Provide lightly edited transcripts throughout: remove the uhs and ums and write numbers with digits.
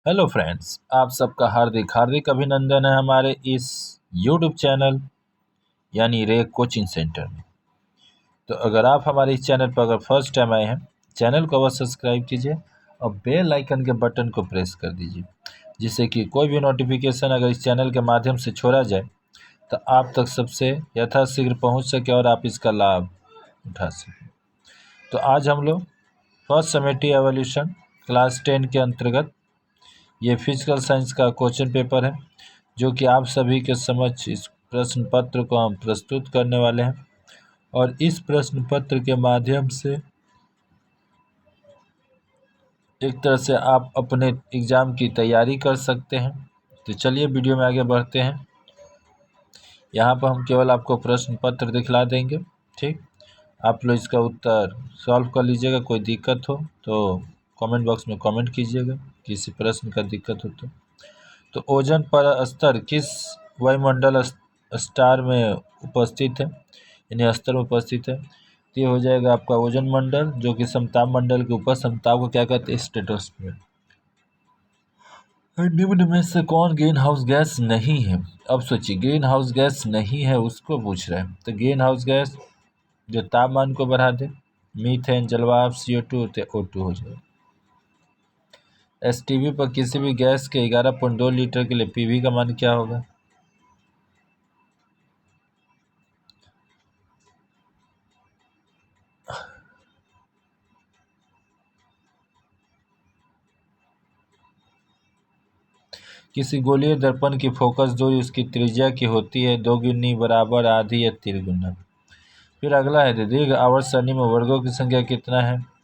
Hello friends, आप सबका हार्दिक हार्दिक अभिनंदन है हमारे इस यूट्यूब चैनल यानी रे कोचिंग सेंटर में। तो अगर आप हमारे इस चैनल पर अगर फर्स्ट टाइम आए हैं, चैनल को अवश्य सब्सक्राइब कीजिए और बेल आइकन के बटन को प्रेस कर दीजिए, जिससे कि कोई भी नोटिफिकेशन अगर इस चैनल के माध्यम से छोड़ा जाए तो आप तक सबसे यथाशीघ्र पहुंच सके और आप इसका लाभ उठा सकें। तो आज हम लोग फर्स्ट समेटिव एवोल्यूशन क्लास 10 के अंतर्गत ये फिजिकल साइंस का क्वेश्चन पेपर है, जो कि आप सभी के समक्ष इस प्रश्न पत्र को हम प्रस्तुत करने वाले हैं और इस प्रश्न पत्र के माध्यम से एक तरह से आप अपने एग्ज़ाम की तैयारी कर सकते हैं। तो चलिए वीडियो में आगे बढ़ते हैं। यहाँ पर हम केवल आपको प्रश्न पत्र दिखला देंगे, ठीक। आप लोग इसका उत्तर सॉल्व कर लीजिएगा। कोई दिक्कत हो तो कमेंट बॉक्स में कमेंट कीजिएगा, किसी प्रश्न का दिक्कत हो तो ओजोन परत स्तर किस वायुमंडल स्टार में उपस्थित है, यानी स्तर में उपस्थित है। तो ये हो जाएगा आपका ओजोन मंडल, जो कि समताप मंडल के ऊपर, समताप को क्या कहते हैं, स्ट्रेटोस्फीयर। निम्न में से कौन ग्रीन हाउस गैस नहीं है। अब सोचिए, ग्रीन हाउस गैस नहीं है उसको पूछ रहे हैं। तो ग्रीन हाउस गैस जो तापमान को बढ़ा दे, मीथेन, जलवाष्प, CO2 तो O2 हो जाएगा। STV पर किसी भी गैस के 11.2 लीटर के लिए PV का मान क्या होगा। किसी गोलीय दर्पण की फोकस दूरी उसकी त्रिज्या की होती है, दोगुनी, बराबर, आधी या तिरगुना। फिर अगला है, दीर्घ आवर्त सरणी में वर्गों की संख्या कितना है।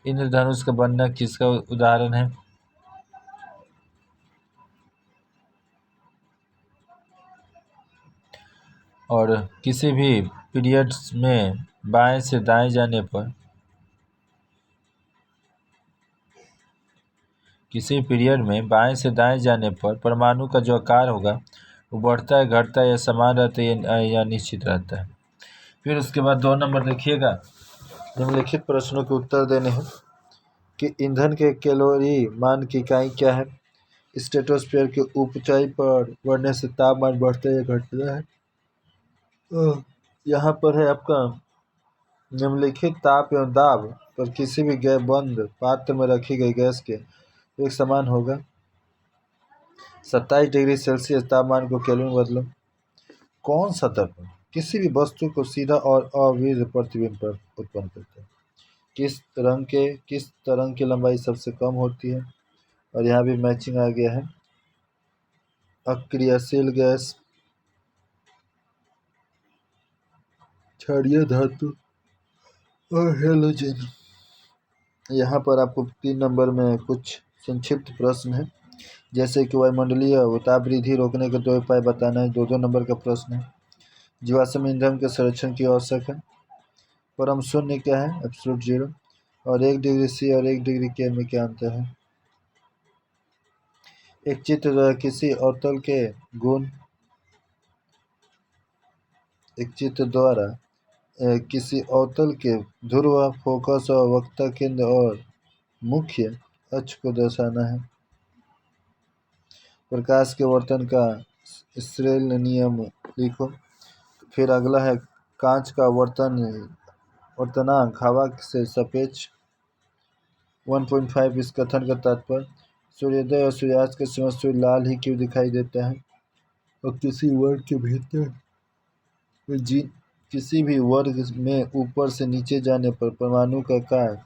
इंद्रधनुष का बनना किसका उदाहरण है। और किसी भी पीरियड्स में बाएं से दाएं जाने पर, किसी पीरियड में बाएं से दाएं जाने पर परमाणु का जो आकार होगा वो बढ़ता है, घटता है या समान रहता है या निश्चित रहता है। फिर उसके बाद 2 नंबर देखिएगा, निम्नलिखित प्रश्नों के उत्तर देने हैं कि ईंधन के कैलोरी मान की इकाई क्या है। स्ट्रेटोस्फीयर की ऊंचाई पर बढ़ने से तापमान बढ़ता है या घटता है। यहाँ पर है आपका, निम्नलिखित ताप एवं दाब पर किसी भी बंद पात्र में रखी गई गैस के एक समान होगा। 27 डिग्री सेल्सियस तापमान को केल्विन में बदलो। कौन सा दर्पण किसी भी वस्तु को सीधा और अविरल प्रतिबिंब पर उत्पन्न करता है। किस तरंग की लंबाई सबसे कम होती है। और यहाँ भी मैचिंग आ गया है। अक्रियाशील गैस, क्षारीय धातु और हेलोजन। यहाँ पर आपको 3 नंबर में कुछ संक्षिप्त प्रश्न है, जैसे कि वायुमंडलीय उताप वृद्धि रोकने के 2 उपाय बताना है। 2-2 नंबर का प्रश्न है। जीवाश्म ईंधन के संरक्षण की आवश्यक है। परम शून्य क्या है, एब्सोल्यूट जीरो। और 1 डिग्री C और 1 डिग्री K में क्या अंतर है। एक चित्र द्वारा किसी अवतल के गुण, किसी अवतल के ध्रुव, फोकस और वक्रता केंद्र और मुख्य अक्ष को दर्शाना है। प्रकाश के वर्तन का स्नेल नियम लिखो। फिर अगला है, कांच का वर्तनांक हवा से सापेक्ष 1.5। इस कथन का तात्पर्य, सूर्योदय और सूर्यास्त के समय सूर्य लाल ही क्यों दिखाई देता है। और किसी भी वर्ग में ऊपर से नीचे जाने पर परमाणु का आकार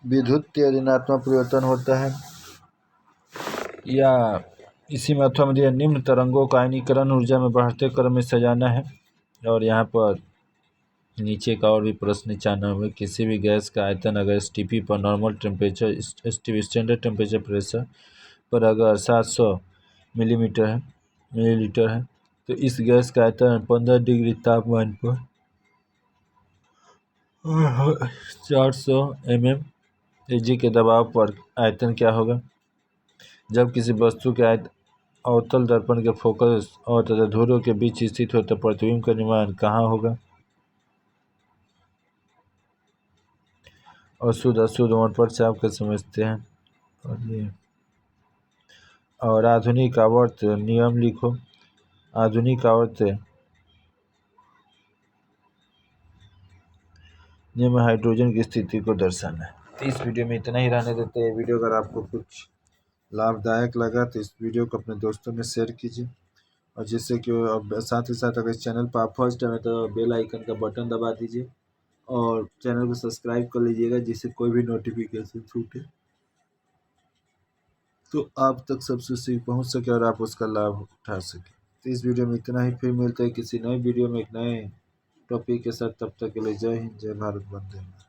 विद्युत ऋणात्मक परिवर्तन होता है। या इसी में अथवा में निम्न तरंगों का आयनीकरण ऊर्जा में बढ़ते क्रम में सजाना है। और यहाँ पर नीचे का और भी प्रश्न 4 नंबर, किसी भी गैस का आयतन अगर STP पर normal temperature, standard temperature pressure पर अगर 700 मिलीलीटर है तो इस गैस का आयतन 15 डिग्री तापमान पर 400 mm के दबाव पर आयतन क्या होगा। जब किसी वस्तु के अवतल दर्पण के फोकस और तथा ध्रुव के बीच स्थित हो तो प्रतिबिंब का निर्माण कहाँ होगा। और शुद्ध अशुद्ध मोड पर से आप क्या समझते हैं। और ये और आधुनिक आवर्त नियम लिखो। आधुनिक आवर्त नियम हाइड्रोजन की स्थिति को दर्शाना है। तो इस वीडियो में इतना ही रहने देते हैं। वीडियो अगर आपको कुछ लाभदायक लगा तो इस वीडियो को अपने दोस्तों में शेयर कीजिए, और जिससे कि अब साथ ही साथ अगर इस चैनल पर आप फर्स्ट टाइम है तो बेल आइकन का बटन दबा दीजिए और चैनल को सब्सक्राइब कर लीजिएगा, जिससे कोई भी नोटिफिकेशन छूटे तो आप तक सबसे पहुंच सके और आप उसका लाभ उठा सकें। तो इस वीडियो में इतना ही, फिर मिलते हैं किसी नए वीडियो में एक नए टॉपिक के साथ। तब तक के लिए जय हिंद, जय भारत, वंदे मातरम।